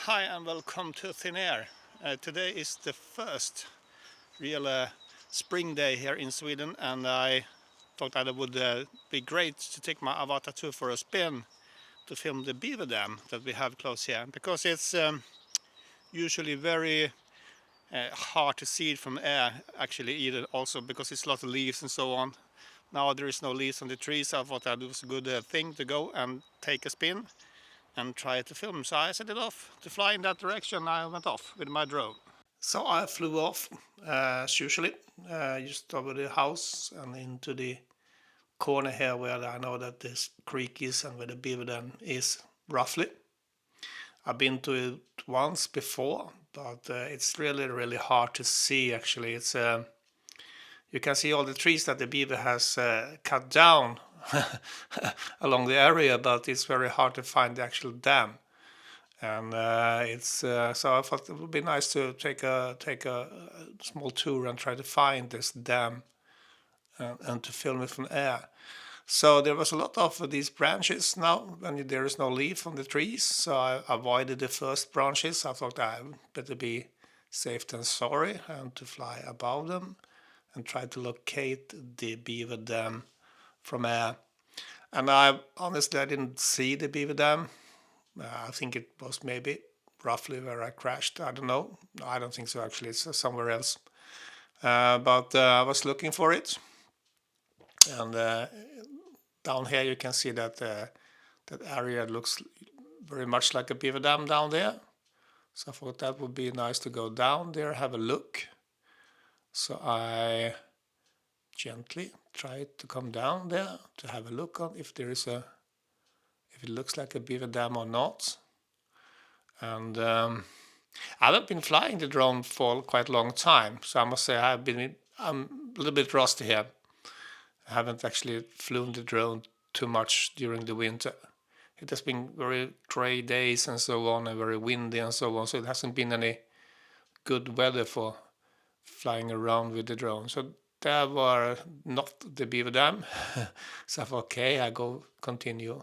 Hi and welcome to Thin Air. Today is the first real spring day here in Sweden, and I thought that it would be great to take my Avata 2 for a spin to film the beaver dam that we have close here, because it's usually very hard to see it from air, actually, either also because it's a lot of leaves and so on. Now there is no leaves on the trees, so I thought that was a good thing to go and take a spin and try to film. So I set it off to fly in that direction. I went off with my drone. So I flew off as usually, just over the house and into the corner here where I know that this creek is and where the beaver dam is roughly. I've been to it once before, but it's really hard to see actually. It's you can see all the trees that the beaver has cut down along the area, but it's very hard to find the actual dam. And it's so I thought it would be nice to take a small tour and try to find this dam and to film it from air. So there was a lot of these branches now when there is no leaf on the trees. So I avoided the first branches. I thought I better be safe than sorry and to fly above them and try to locate the beaver dam from air. And I didn't see the beaver dam. I think it was maybe roughly where I crashed. I don't know. I don't think so actually. It's somewhere else. But I was looking for it, and down here you can see that that area looks very much like a beaver dam down there. So I thought that would be nice to go down there, have a look. So I gently tried to come down there to have a look on if it looks like a beaver dam or not. And I haven't been flying the drone for quite a long time, so I must say I'm a little bit rusty here. I haven't actually flown the drone too much during the winter. It has been very gray days and so on, and very windy and so on, so it hasn't been any good weather for flying around with the drone. So there were not the beaver dam. So I thought, okay, I continue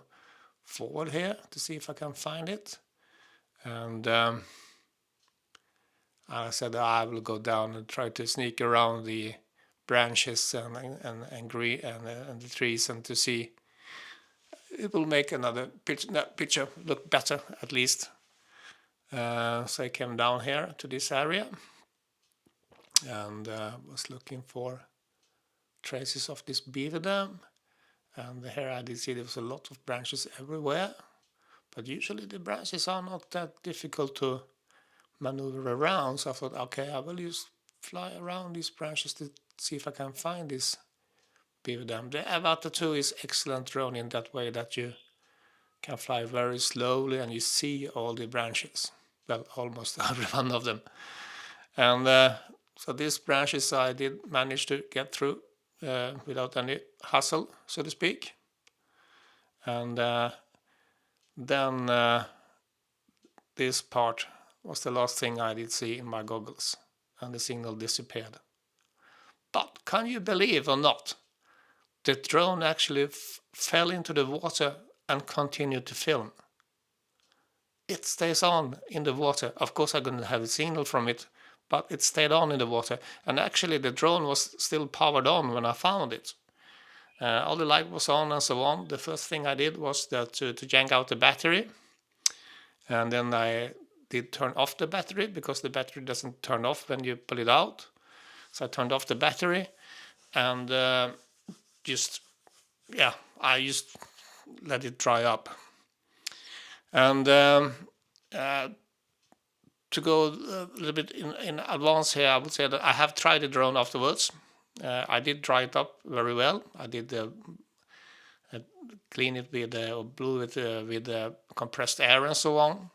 forward here to see if I can find it. And I said I will go down and try to sneak around the branches and the trees and to see it will make another picture look better at least. So I came down here to this area and was looking for traces of this beaver dam. And here I did see there was a lot of branches everywhere, but usually the branches are not that difficult to maneuver around. So I thought, okay, I will just fly around these branches to see if I can find this beaver dam. The Avata 2 is excellent drone in that way that you can fly very slowly and you see all the branches. Well, almost every one of them. And so these branches I did manage to get through without any hassle, so to speak. And then this part was the last thing I did see in my goggles, and the signal disappeared. But can you believe or not, the drone actually fell into the water and continued to film. It stays on in the water. Of course, I couldn't have a signal from it, but it stayed on in the water. And actually, the drone was still powered on when I found it. All the light was on and so on. The first thing I did was to yank out the battery. And then I did turn off the battery because the battery doesn't turn off when you pull it out. So I turned off the battery and I just let it dry up. And to go a little bit in advance here, I would say that I have tried the drone afterwards. I did dry it up very well. I did clean it with or blew it with compressed air and so on.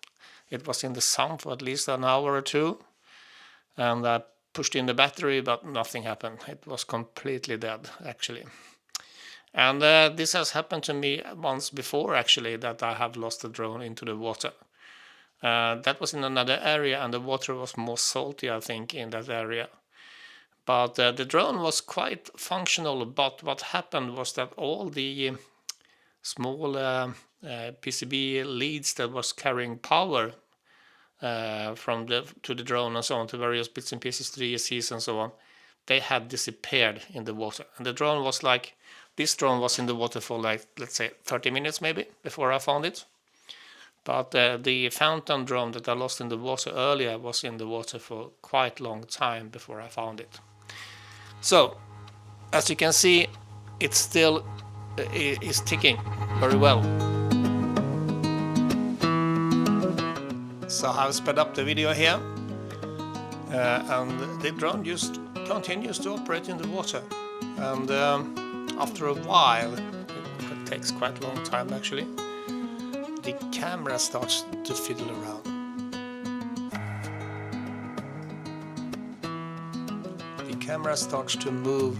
It was in the sun for at least an hour or two, and I pushed in the battery, but nothing happened. It was completely dead, actually. And this has happened to me once before, actually, that I have lost the drone into the water. That was in another area, and the water was more salty, I think, in that area. But the drone was quite functional, but what happened was that all the small PCB leads that was carrying power to the drone and so on, to various bits and pieces, to the ESCs and so on, they had disappeared in the water. And the drone was like, this drone was in the water for like, let's say 30 minutes maybe before I found it. But the Phantom drone that I lost in the water earlier was in the water for quite long time before I found it. So, as you can see, it still is ticking very well. So I've sped up the video here, and the drone just continues to operate in the water. And after a while, it takes quite a long time actually, the camera starts to fiddle around. The camera starts to move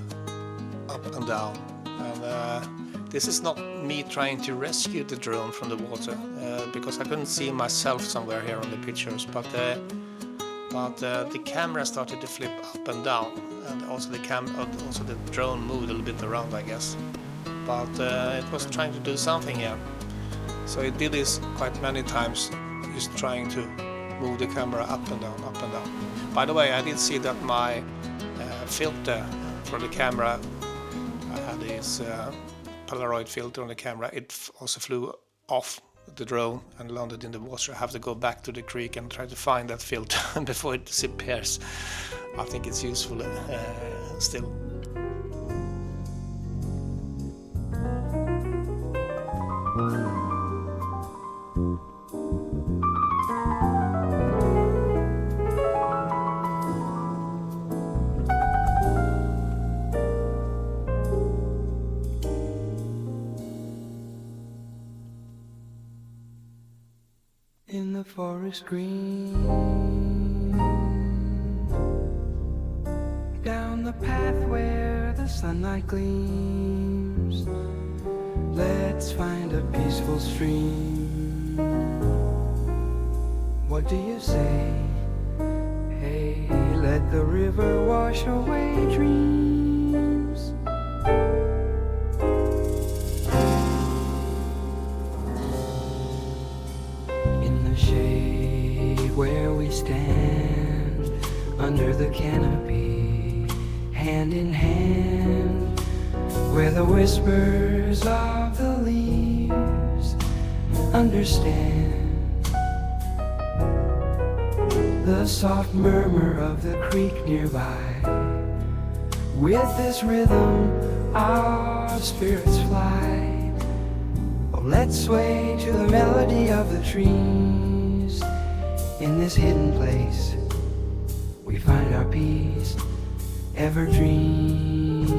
up and down, and this is not me trying to rescue the drone from the water, because I couldn't see myself somewhere here on the pictures, but the camera started to flip up and down, and also the drone moved a little bit around, I guess, but it was trying to do something here. So it did this quite many times, just trying to move the camera up and down, up and down. By the way, I did see that my filter for the camera, I had this Polaroid filter on the camera, it also flew off the drone and landed in the water. I have to go back to the creek and try to find that filter before it disappears. I think it's useful still. In the forest green, down the path where the sunlight gleams, let's find a peaceful stream. What do you say? Hey, let the river wash away dreams. Where we stand under the canopy, hand in hand, where the whispers of the leaves understand the soft murmur of the creek nearby. With this rhythm our spirits fly. Oh, let's sway to the melody of the trees. In this hidden place, we find our peace, ever dreams.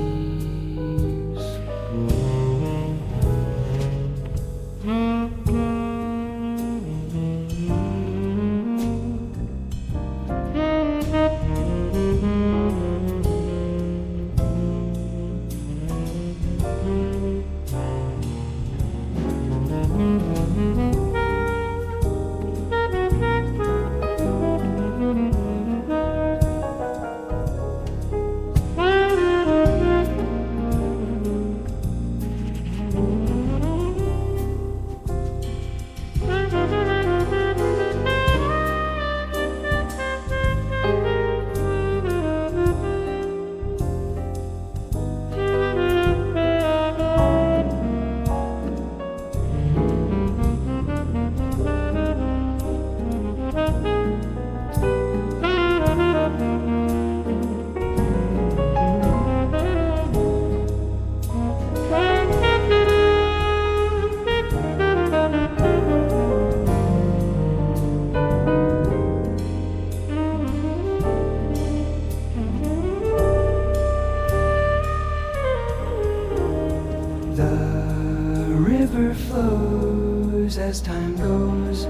As time goes,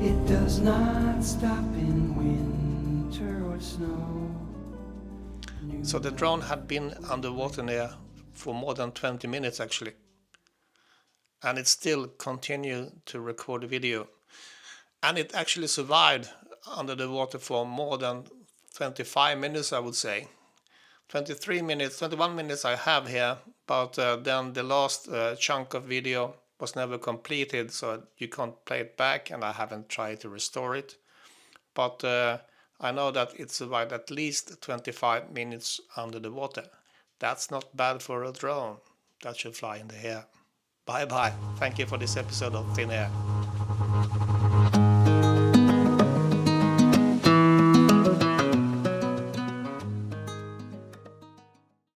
it does not stop in winter or snow. So the drone had been underwater there for more than 20 minutes actually, and it still continued to record the video, and it actually survived under the water for more than 25 minutes, I would say. 23 minutes, 21 minutes I have here, but then the last chunk of video was never completed, so you can't play it back, and I haven't tried to restore it. But I know that it's about at least 25 minutes under the water. That's not bad for a drone that should fly in the air. Bye bye. Thank you for this episode of Thin Air.